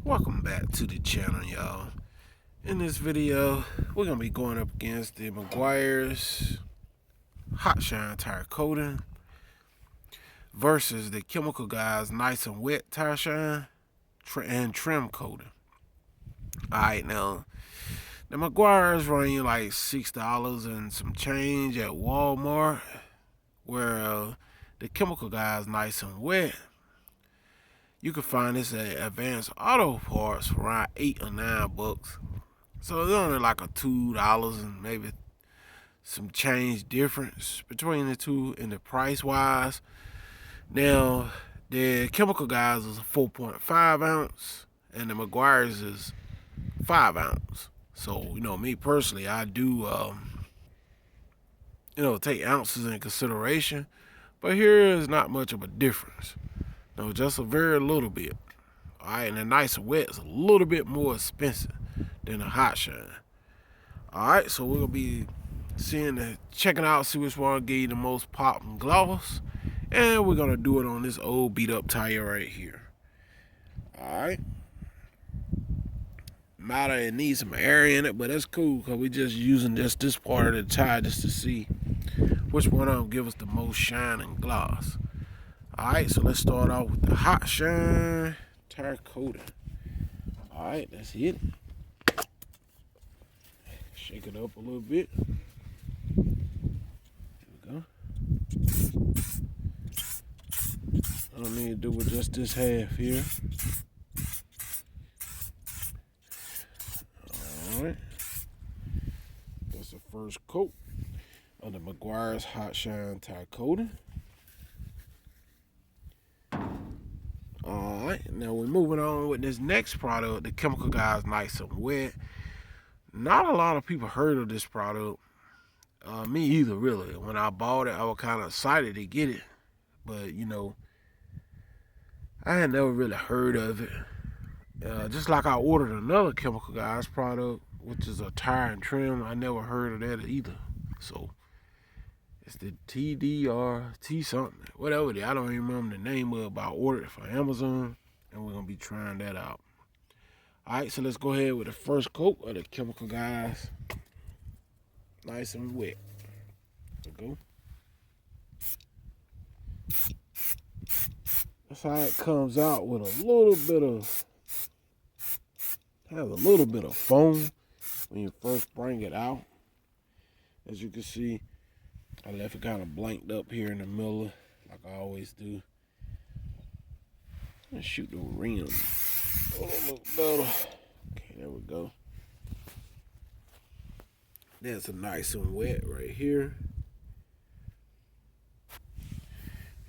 Welcome back to the channel, y'all. In this video, we're gonna be going up against the meguiar's Hot Shine tire coating versus the Chemical Guys Nice and Wet tire shine and trim coating. Alright, now the meguiar's run you like $6 and some change at Walmart, where the Chemical Guys Nice and Wet, you can find this at Advanced Auto Parts for around $8 or $9. So it's only like a $2 and maybe some change difference between the two in the price wise. Now, the Chemical Guys is a 4.5 ounce and the meguiar's is 5 ounce. So, me personally, I do, take ounces in consideration. But here is not much of a difference. No, just a very little bit. Alright, and the Nice and Wet is a little bit more expensive than a Hot Shine. Alright, so we're going to be checking out, see which one gave you the most pop and gloss. And we're going to do it on this old beat up tire right here. Alright. It needs some air in it, but that's cool because we're just using just this part of the tire just to see which one of them give us the most shine and gloss. Alright, so let's start off with the Hot Shine tire coating. Alright, that's it. Shake it up a little bit. There we go. I don't need to do with just this half here. Alright. That's the first coat of the meguiar's Hot Shine tire coating. Alright, now we're moving on with this next product, the Chemical Guys Nice and Wet. Not a lot of people heard of this product. Me either, really. When I bought it, I was kind of excited to get it. But, I had never really heard of it. Just like I ordered another Chemical Guys product, which is a tire and trim. I never heard of that either. So, it's the TDRT something. Whatever it is. I don't even remember the name of it, but I ordered it for Amazon. And we're going to be trying that out. Alright, so let's go ahead with the first coat of the Chemical Guys Nice and Wet. There we go. That's how it comes out, with a little bit of, has a little bit of foam when you first bring it out. As you can see, I left it kind of blanked up here in the middle, like I always do. Let's shoot the rim. Oh, look better. Okay, there we go. That's a Nice and Wet right here.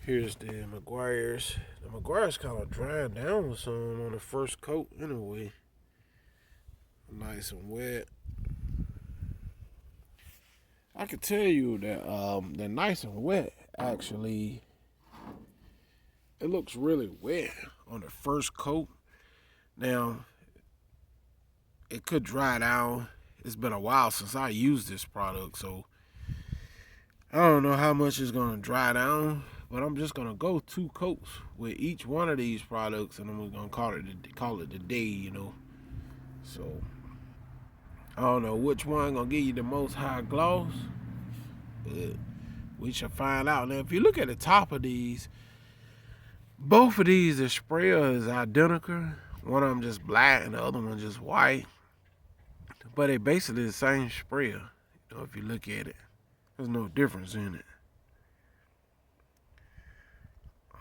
Here's the meguiar's. The meguiar's kind of drying down with some on the first coat anyway. Nice and Wet. I can tell you that the Nice and Wet actually, it looks really wet on the first coat. Now, it could dry down. It's been a while since I used this product, so I don't know how much it's gonna dry down. But I'm just gonna go 2 coats with each one of these products, and then we're gonna call it the day, So I don't know which one gonna give you the most high gloss, but we shall find out. Now, if you look at the top of these, both of these, the sprayer is identical. One of them just black and the other one just white. But they basically the same sprayer. If you look at it, there's no difference in it.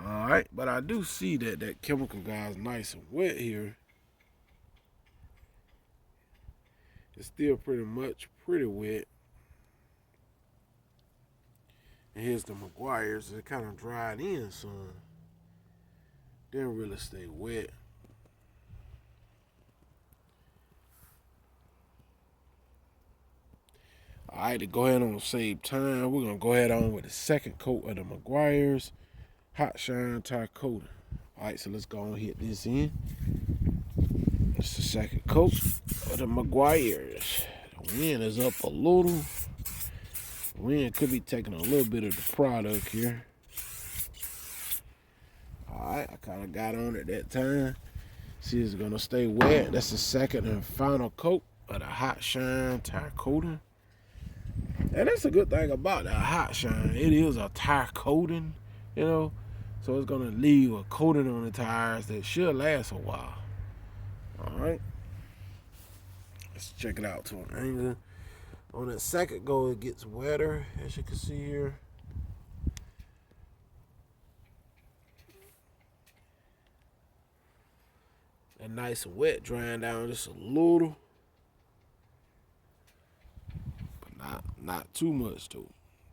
Alright, but I do see that Chemical Guys Nice and Wet here. It's still pretty wet. And here's the meguiar's. It kind of dried in some. Didn't really stay wet. Alright, to go ahead and save time, we're going to go ahead on with the second coat of the meguiar's Hot Shine tire coating. Alright, so let's go and hit this in. It's the second coat of the meguiar's. The wind is up a little. The wind could be taking a little bit of the product here. Alright, I kind of got on it that time. See, it's gonna stay wet. That's the second and final coat of the Hot Shine tire coating. And that's a good thing about that Hot Shine. It is a tire coating, you know. So it's gonna leave a coating on the tires that should last a while. Alright. Let's check it out to an angle. On that second go, it gets wetter, as you can see here. And nice and wet, drying down just a little. But not too much too.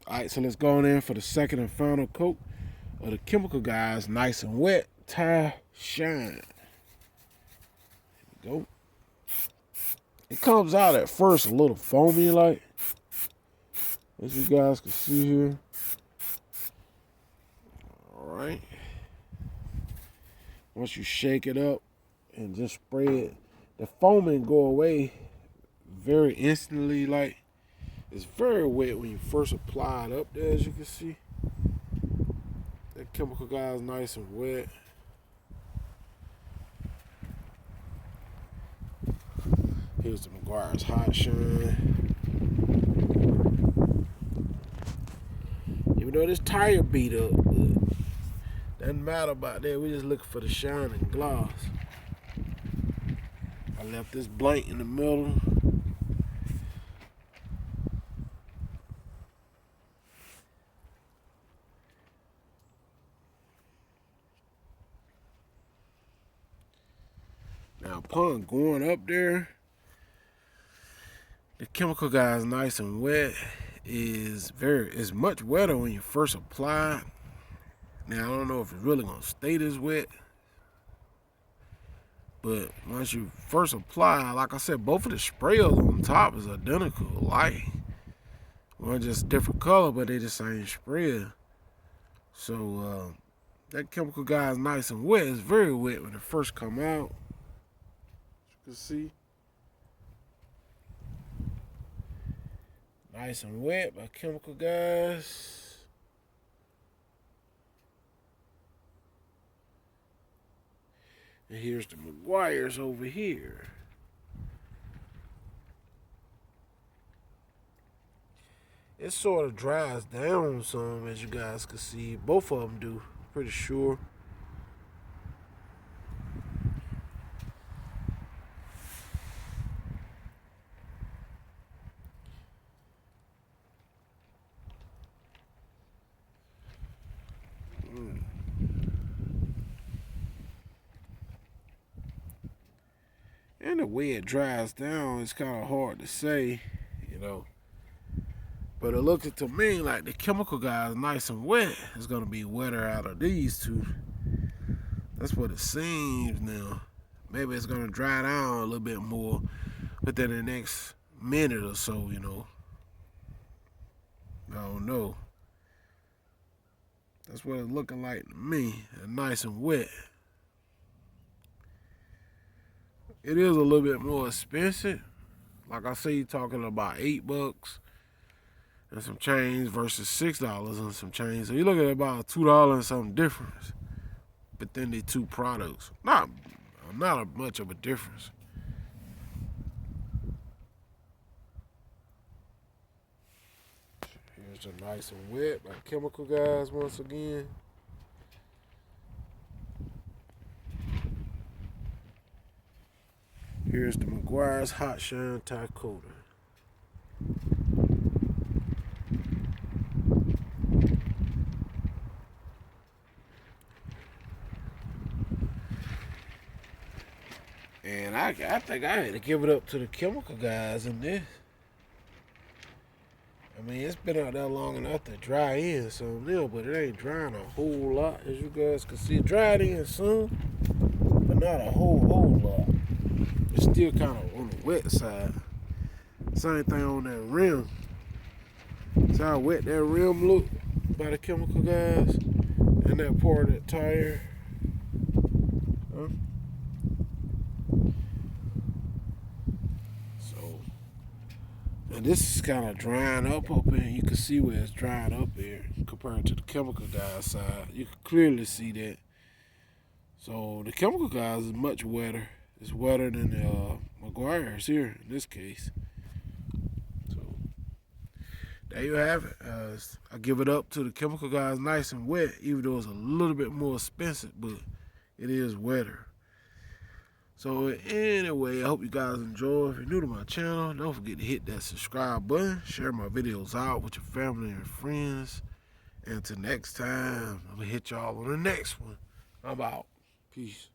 Alright, so let's go on in for the second and final coat of the Chemical Guys Nice and Wet Tire Shine. Here we go. It comes out at first a little foamy like, as you guys can see here. Alright. Once you shake it up and just spray it, the foaming go away very instantly. Like, it's very wet when you first apply it up there, as you can see. The Chemical Guys nice and wet. Here's the meguiar's Hot Shine. Even though this tire beat up, doesn't matter about that. We just looking for the shine and gloss. I left this blank in the middle. Now, upon going up there, the Chemical Guys Nice and Wet is much wetter when you first apply it. Now, I don't know if it's really gonna stay this wet, but once you first apply, like I said, both of the sprayers on top is identical, like one just different color, but they the same sprayer. So that Chemical Guys Nice and Wet is very wet when it first come out. As you can see, Nice and Wet by Chemical Guys. And here's the meguiar's over here. It sort of dries down some, as you guys can see. Both of them do, pretty sure. And the way it dries down, it's kind of hard to say, you know. But it looks to me like the Chemical Guys Nice and Wet is going to be wetter out of these two. That's what it seems now. Maybe it's going to dry down a little bit more within the next minute or so, you know. I don't know. That's what it's looking like to me, nice and wet. It is a little bit more expensive. Like I say, you're talking about $8 and some change versus $6 and some change. So you're looking at about $2 and something difference within the two products. Not much of a difference. Here's the Nice and Wet by Chemical Guys once again. Here's the meguiar's Hot Shine Tire Coater. And I think I had to give it up to the Chemical Guys in this. I mean, it's been out there long enough to dry in some little, but it ain't drying a whole lot. As you guys can see, it dried in some, but not a whole lot. It's still kind of on the wet side. Same thing on that rim. See how wet that rim look by the Chemical Guys? And that part of that tire. Huh? So, and this is kind of drying up here. You can see where it's drying up here compared to the Chemical Guys side. You can clearly see that. So the chemical guys is much wetter. It's wetter than the meguiars here in this case. So there you have it. I give it up to the chemical guys, nice and wet, even though it's a little bit more expensive, but it is wetter. So anyway, I hope you guys enjoy. If you're new to my channel, don't forget to hit that subscribe button. Share my videos out with your family and friends. And until next time, I'm going to hit y'all on the next one. I'm out. Peace.